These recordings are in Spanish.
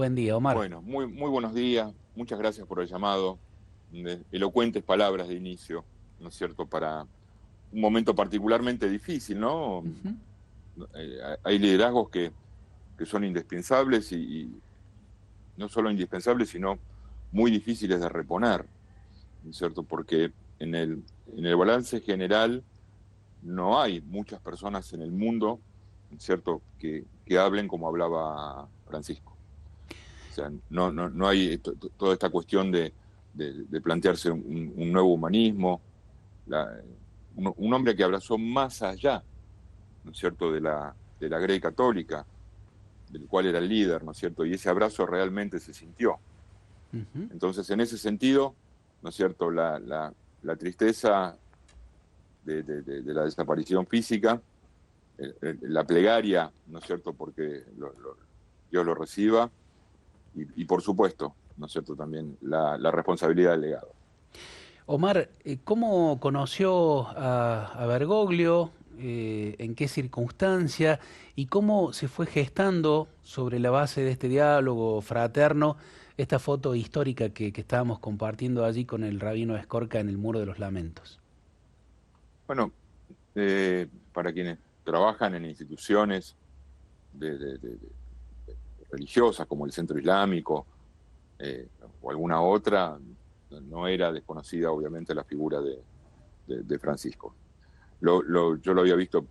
Buen día, Omar. Bueno, muy buenos días. Muchas gracias por el llamado. Elocuentes palabras de inicio, ¿no es cierto? Para un momento particularmente difícil, ¿no? Ujú. Hay liderazgos que son indispensables y no solo indispensables, sino muy difíciles de reponer, ¿no es cierto? Porque en el balance general no hay muchas personas en el mundo, ¿no es cierto?, que hablen como hablaba Francisco. O sea, no hay toda esta cuestión de plantearse un nuevo humanismo, la- un hombre que abrazó más allá, ¿no es cierto?, de la Grey católica, del cual era el líder, ¿no es cierto?, y ese abrazo realmente se sintió. Ujú. Entonces, en ese sentido, ¿no es cierto?, la tristeza de la desaparición física, la plegaria, ¿no es cierto?, porque Dios lo reciba, y por supuesto, ¿no es cierto?, también la responsabilidad del legado. Omar, ¿cómo conoció a Bergoglio? ¿En qué circunstancia? ¿Y cómo se fue gestando sobre la base de este diálogo fraterno esta foto histórica que estábamos compartiendo allí con el rabino Escorca en el Muro de los Lamentos? Bueno, para quienes trabajan en instituciones religiosas como el Centro Islámico o alguna otra, no era desconocida obviamente la figura de Francisco. Yo lo había visto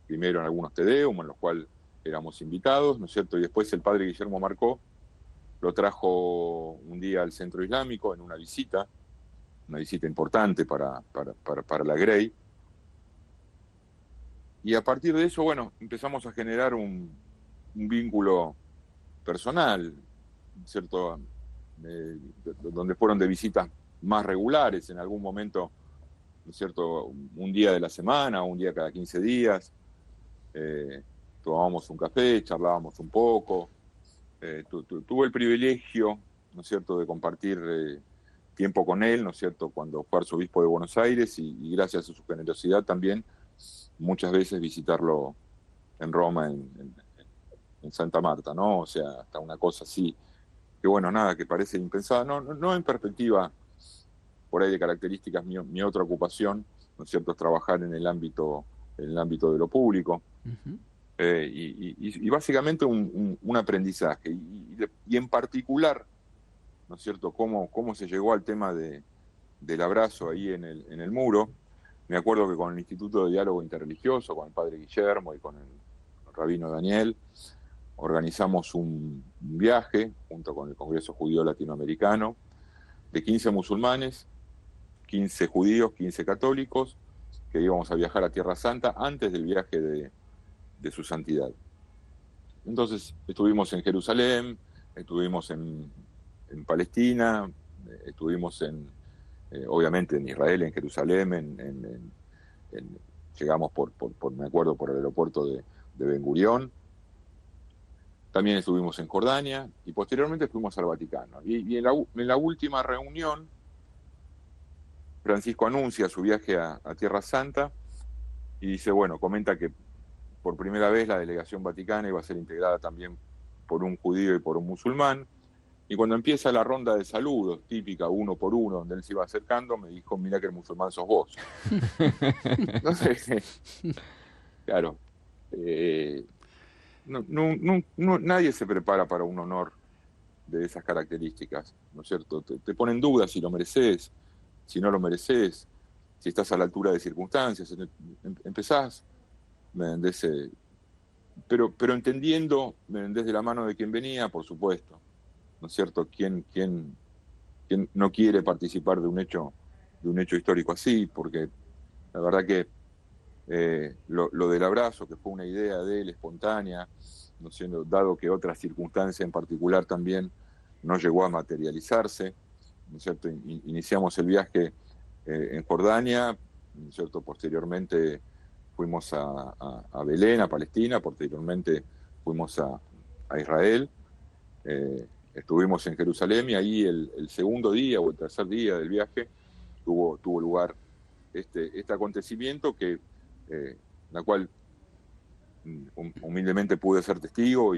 primero en algunos Tedeum, en los cuales éramos invitados, ¿no es cierto? Y después el padre Guillermo Marcó lo trajo un día al Centro Islámico en una visita importante para la Grey. Y a partir de eso, bueno, empezamos a generar un vínculo personal, ¿cierto? Donde fueron de visitas más regulares, en algún momento, ¿no es cierto? Un día de la semana, un día cada 15 días, eh, tomábamos un café, charlábamos un poco. Tuve el privilegio, ¿no es cierto?, de compartir tiempo con él, ¿no es cierto?, cuando fue arzobispo de Buenos Aires y gracias a su generosidad también muchas veces visitarlo en Roma, en Santa Marta, ¿no? O sea, hasta una cosa así, que bueno, nada, que parece impensada, no en perspectiva por ahí de características, mi otra ocupación, ¿no es cierto?, es trabajar en el ámbito de lo público, Ujú. y básicamente un aprendizaje, y en particular, ¿no es cierto?, cómo se llegó al tema del abrazo ahí en el muro. Me acuerdo que con el Instituto de Diálogo Interreligioso, con el padre Guillermo y con el rabino Daniel, organizamos un viaje junto con el Congreso Judío Latinoamericano de 15 musulmanes, 15 judíos, 15 católicos, que íbamos a viajar a Tierra Santa antes del viaje de su santidad. Entonces estuvimos en Jerusalén, estuvimos en Palestina, estuvimos obviamente en Israel, en Jerusalén, en, llegamos me acuerdo, por el aeropuerto de Ben Gurión. También estuvimos en Jordania y posteriormente fuimos al Vaticano. Y en la última reunión, Francisco anuncia su viaje a Tierra Santa y dice, bueno, comenta que por primera vez la delegación vaticana iba a ser integrada también por un judío y por un musulmán. Y cuando empieza la ronda de saludos, típica, uno por uno, donde él se iba acercando, me dijo, mira que el musulmán sos vos. Entonces, claro, eh, nadie se prepara para un honor de esas características, ¿no es cierto? Te pone en duda si lo mereces, si no lo mereces, si estás a la altura de circunstancias. Empezás, ¿me entendés? Pero entendiendo, ¿me entendés?, de la mano de quien venía, por supuesto, ¿no es cierto? ¿Quién no quiere participar de un hecho histórico así? Porque la verdad que lo del abrazo, que fue una idea de él espontánea, no siendo, dado que otra circunstancia en particular también no llegó a materializarse, ¿no es cierto? Iniciamos el viaje en Jordania, ¿no es cierto? Posteriormente fuimos a Belén, a Palestina, posteriormente fuimos a Israel, estuvimos en Jerusalén y ahí el segundo día o el tercer día del viaje tuvo lugar este acontecimiento la cual humildemente pude ser testigo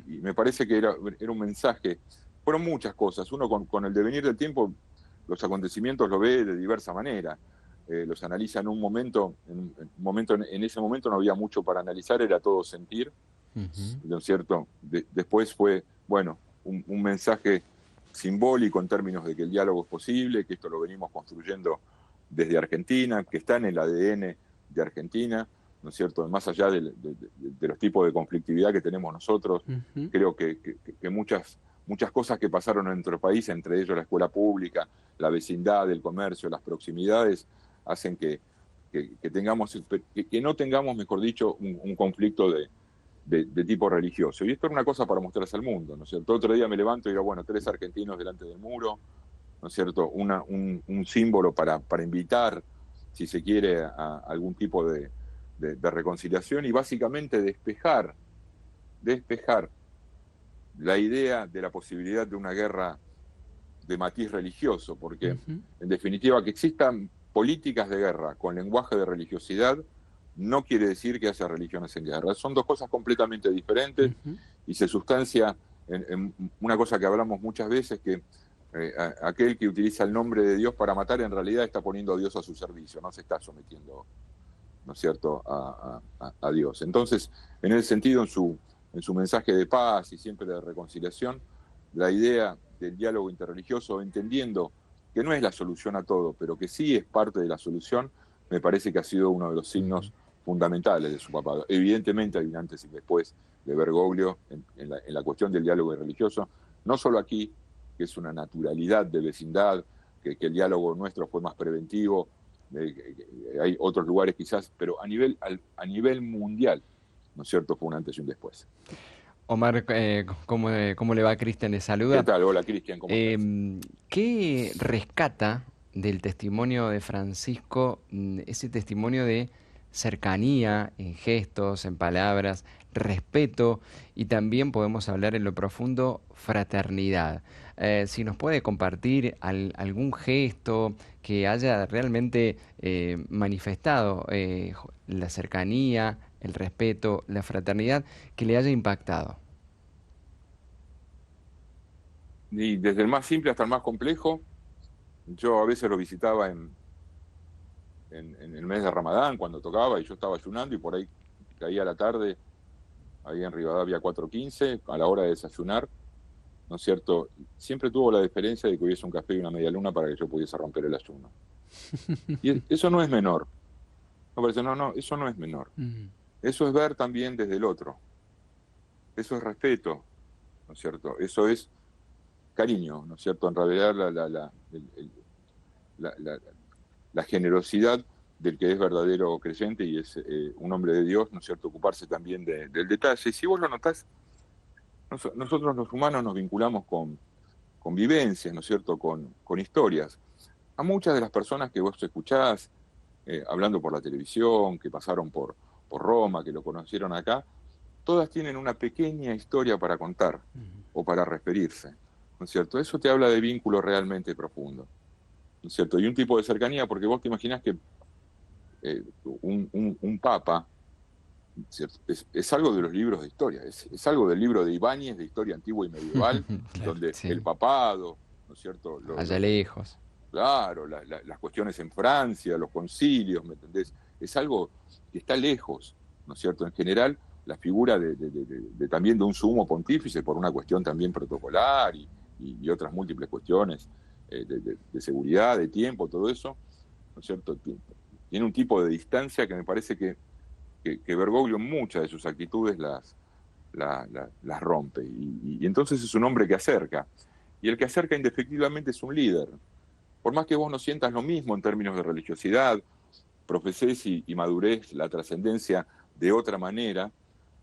y me parece que era un mensaje. Fueron muchas cosas. Uno con el devenir del tiempo, los acontecimientos lo ve de diversa manera. Los analiza en un momento, en ese momento no había mucho para analizar, era todo sentir, ¿no es cierto? Después fue, bueno, un mensaje simbólico en términos de que el diálogo es posible, que esto lo venimos construyendo desde Argentina, que está en el ADN de Argentina, ¿no es cierto? Más allá de los tipos de conflictividad que tenemos nosotros, creo que muchas cosas que pasaron en nuestro país, entre ellos la escuela pública, la vecindad, el comercio, las proximidades, hacen que no tengamos, mejor dicho, un conflicto de tipo religioso. Y esto es una cosa para mostrarse al mundo, ¿no es cierto? Otro día me levanto y digo, bueno, 3 argentinos delante del muro, ¿no es cierto? Un símbolo para invitar, si se quiere, a algún tipo de reconciliación y básicamente despejar la idea de la posibilidad de una guerra de matiz religioso, porque en definitiva que existan políticas de guerra con lenguaje de religiosidad no quiere decir que haya religiones en guerra. Son dos cosas completamente diferentes y se sustancia en una cosa que hablamos muchas veces, que aquel que utiliza el nombre de Dios para matar en realidad está poniendo a Dios a su servicio, no se está sometiendo, ¿no es cierto?, a Dios. Entonces, en ese sentido, en su mensaje de paz y siempre de reconciliación, la idea del diálogo interreligioso, entendiendo que no es la solución a todo, pero que sí es parte de la solución, me parece que ha sido uno de los signos fundamentales de su papado. Evidentemente hay un antes y después de Bergoglio en la cuestión del diálogo religioso, no solo aquí, que es una naturalidad de vecindad, que el diálogo nuestro fue más preventivo, hay otros lugares quizás, pero a nivel mundial, ¿no es cierto?, fue un antes y un después. Omar, ¿cómo le va? Cristian le ¿Qué saluda. tal? Hola, Cristian, ¿cómo estás? ¿Qué rescata del testimonio de Francisco, ese testimonio de cercanía en gestos, en palabras, respeto y también podemos hablar en lo profundo, fraternidad? Si nos puede compartir algún gesto que haya realmente manifestado la cercanía, el respeto, la fraternidad, que le haya impactado. Y desde el más simple hasta el más complejo, yo a veces lo visitaba en el mes de Ramadán, cuando tocaba, y yo estaba ayunando, y por ahí caía la tarde, ahí en Rivadavia 415, a la hora de desayunar, ¿no es cierto? Siempre tuvo la diferencia de que hubiese un café y una media luna para que yo pudiese romper el ayuno. Y eso no es menor. Me parece, no, eso no es menor. Eso es ver también desde el otro. Eso es respeto, ¿no es cierto? Eso es cariño, ¿no es cierto? En realidad la generosidad del que es verdadero creyente y es un hombre de Dios, ¿no es cierto? Ocuparse también del detalle. Y si vos lo notás, nosotros los humanos nos vinculamos con vivencias, ¿no es cierto?, con historias. A muchas de las personas que vos escuchás hablando por la televisión, que pasaron por Roma, que lo conocieron acá, todas tienen una pequeña historia para contar o para referirse, ¿no es cierto? Eso te habla de vínculo realmente profundo, ¿no es cierto? Y un tipo de cercanía, porque vos te imaginás que un papa, ¿cierto?, es algo de los libros de historia, es algo del libro de Ibáñez, de historia antigua y medieval, Claro, donde sí. el papado, ¿no es cierto?, Allá lejos. claro, las cuestiones en Francia, los concilios, ¿me entendés? Es algo que está lejos, ¿no es cierto? En general, la figura también de un sumo pontífice, por una cuestión también protocolar y otras múltiples cuestiones de seguridad, de tiempo, todo eso, ¿no es cierto? Tiene un tipo de distancia que me parece que Bergoglio en muchas de sus actitudes las rompe. Y entonces es un hombre que acerca. Y el que acerca indefectiblemente es un líder. Por más que vos no sientas lo mismo en términos de religiosidad, profesés y madurez la trascendencia de otra manera,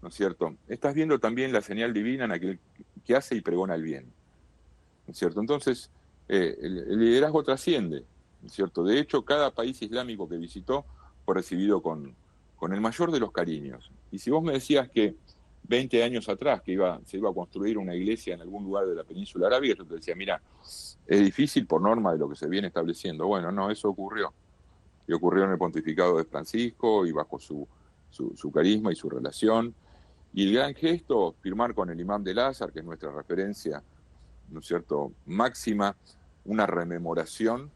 ¿no es cierto? Estás viendo también la señal divina en aquel que hace y pregona el bien, ¿no es cierto? Entonces, el liderazgo trasciende, ¿no es cierto? De hecho, cada país islámico que visitó fue recibido con el mayor de los cariños. Y si vos me decías que 20 años atrás que se iba a construir una iglesia en algún lugar de la península arábiga, yo te decía, mira, es difícil por norma de lo que se viene estableciendo. Bueno, no, eso ocurrió. Y ocurrió en el pontificado de Francisco y bajo su carisma y su relación. Y el gran gesto, firmar con el imam del Azhar, que es nuestra referencia, ¿no es cierto?, máxima, una rememoración,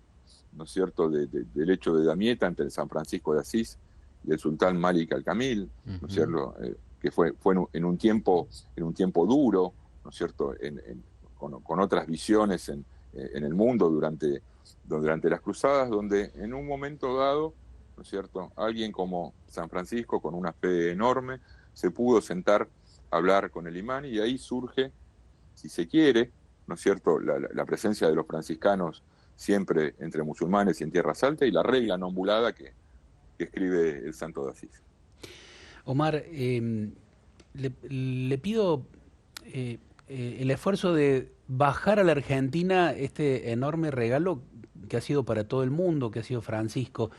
¿no es cierto?, del hecho de Damieta entre San Francisco de Asís y el sultán Malik al-Kamil, ¿no es cierto?, que fue en un tiempo duro, ¿no es cierto?, con otras visiones en el mundo durante las cruzadas, donde en un momento dado, ¿no es cierto?, alguien como San Francisco, con una fe enorme, se pudo sentar a hablar con el imán, y ahí surge, si se quiere, ¿no es cierto?, la presencia de los franciscanos siempre entre musulmanes y en tierras altas, y la regla no ambulada que escribe el Santo de Asís. Omar, le pido el esfuerzo de bajar a la Argentina este enorme regalo que ha sido para todo el mundo, que ha sido Francisco.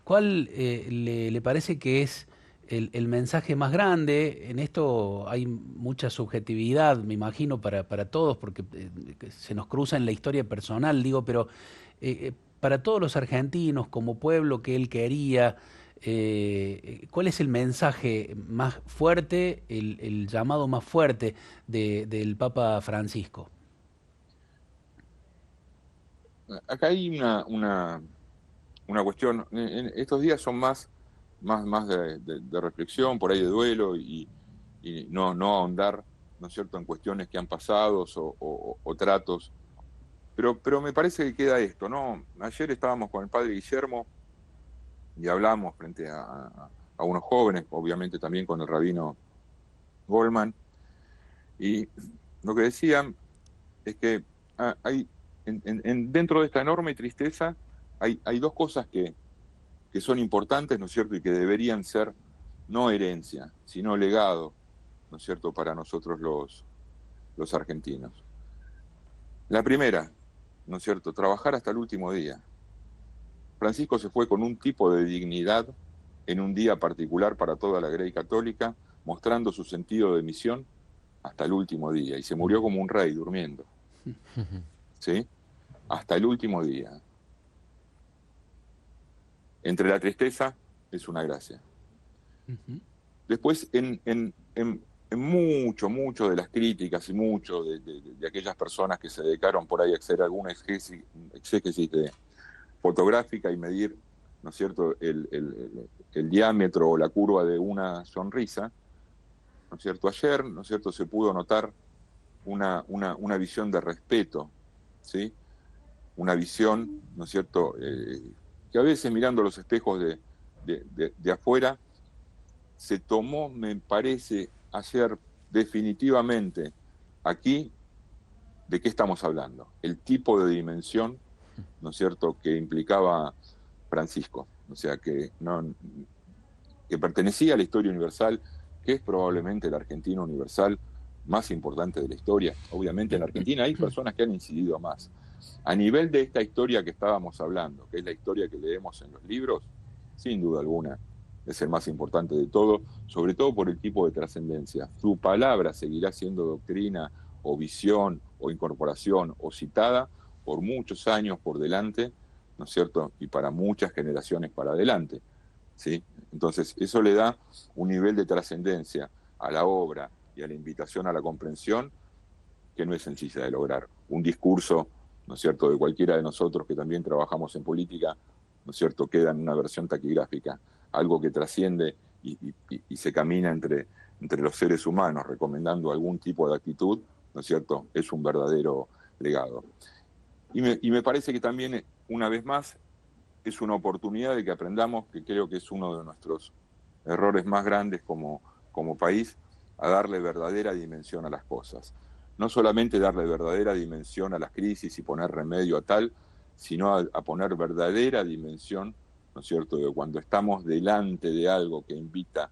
¿Cuál le parece que es el mensaje más grande? En esto hay mucha subjetividad, me imagino, para todos, porque se nos cruza en la historia personal, digo, pero para todos los argentinos, como pueblo que él quería, ¿cuál es el mensaje más fuerte, el llamado más fuerte del Papa Francisco? Acá hay una cuestión, en estos días son más de reflexión, por ahí de duelo, y no ahondar, ¿no es cierto?, en cuestiones que han pasado o tratos, pero me parece que queda esto, ¿no? Ayer estábamos con el padre Guillermo y hablamos frente a unos jóvenes, obviamente también con el rabino Goldman, y lo que decían es que hay dentro de esta enorme tristeza hay dos cosas que son importantes, ¿no es cierto?, y que deberían ser no herencia, sino legado, ¿no es cierto?, para nosotros los argentinos. La primera, ¿no es cierto?, trabajar hasta el último día. Francisco se fue con un tipo de dignidad en un día particular para toda la Grey Católica, mostrando su sentido de misión hasta el último día, y se murió como un rey durmiendo, ¿sí?, hasta el último día. Entre la tristeza es una gracia. Después, en mucho de las críticas y mucho de aquellas personas que se dedicaron por ahí a hacer alguna exégesis fotográfica y medir, ¿no es cierto?, el diámetro o la curva de una sonrisa, ¿no es cierto?, ayer, ¿no es cierto?, se pudo notar una visión de respeto, ¿sí?, una visión, ¿no es cierto?, que a veces mirando los espejos de afuera, se tomó, me parece, ayer definitivamente aquí de qué estamos hablando, el tipo de dimensión, ¿no es cierto?, que implicaba Francisco, o sea, que pertenecía a la historia universal, que es probablemente el argentino universal más importante de la historia. Obviamente en la Argentina hay personas que han incidido más. A nivel de esta historia que estábamos hablando, que es la historia que leemos en los libros, sin duda alguna es el más importante de todo, sobre todo por el tipo de trascendencia. Su palabra seguirá siendo doctrina o visión o incorporación o citada por muchos años por delante, ¿no es cierto?, y para muchas generaciones para adelante, ¿sí? Entonces eso le da un nivel de trascendencia a la obra y a la invitación a la comprensión que no es sencilla de lograr. Un discurso, ¿no es cierto?, de cualquiera de nosotros que también trabajamos en política, ¿no es cierto?, queda en una versión taquigráfica, algo que trasciende y se camina entre los seres humanos, recomendando algún tipo de actitud, ¿no es cierto?, es un verdadero legado. Y me parece que también, una vez más, es una oportunidad de que aprendamos, que creo que es uno de nuestros errores más grandes como país, a darle verdadera dimensión a las cosas. No solamente darle verdadera dimensión a las crisis y poner remedio a tal, sino a poner verdadera dimensión, ¿no es cierto?, de cuando estamos delante de algo que invita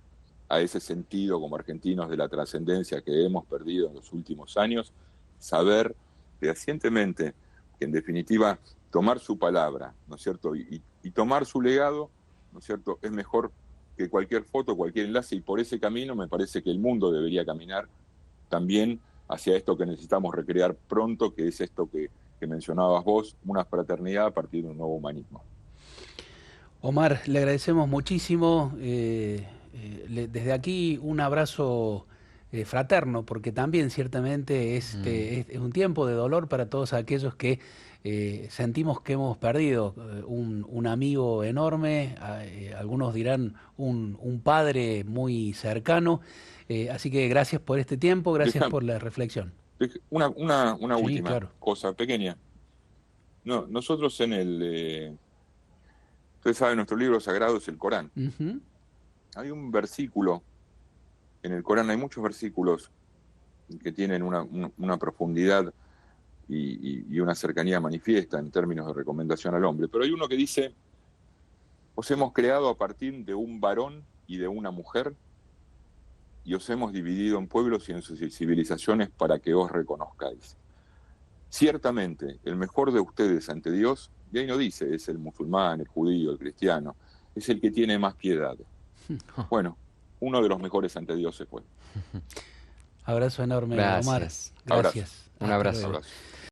a ese sentido como argentinos de la trascendencia que hemos perdido en los últimos años, saber fehacientemente que en definitiva tomar su palabra, ¿no es cierto?, y tomar su legado, ¿no es cierto?, es mejor que cualquier foto, cualquier enlace, y por ese camino me parece que el mundo debería caminar también hacia esto que necesitamos recrear pronto, que es esto que mencionabas vos, una fraternidad a partir de un nuevo humanismo. Omar, le agradecemos muchísimo. Desde aquí un abrazo fraterno, porque también ciertamente es un tiempo de dolor para todos aquellos que sentimos que hemos perdido un amigo enorme, algunos dirán un padre muy cercano. Así que gracias por este tiempo, gracias Deja- por la reflexión. una Sí, última claro. cosa pequeña. No, nosotros ustedes saben, nuestro libro sagrado es el Corán. Ujú. Hay un versículo en el Corán, hay muchos versículos que tienen una profundidad y una cercanía manifiesta en términos de recomendación al hombre, pero hay uno que dice: os hemos creado a partir de un varón y de una mujer, y os hemos dividido en pueblos y en sus civilizaciones para que os reconozcáis. Ciertamente, el mejor de ustedes ante Dios, y ahí no dice es el musulmán, el judío, el cristiano, es el que tiene más piedad. Bueno, uno de los mejores ante Dios se fue. Abrazo enorme, Omar. Gracias. Abrazo, Gracias. Un Hasta abrazo. luego. abrazo.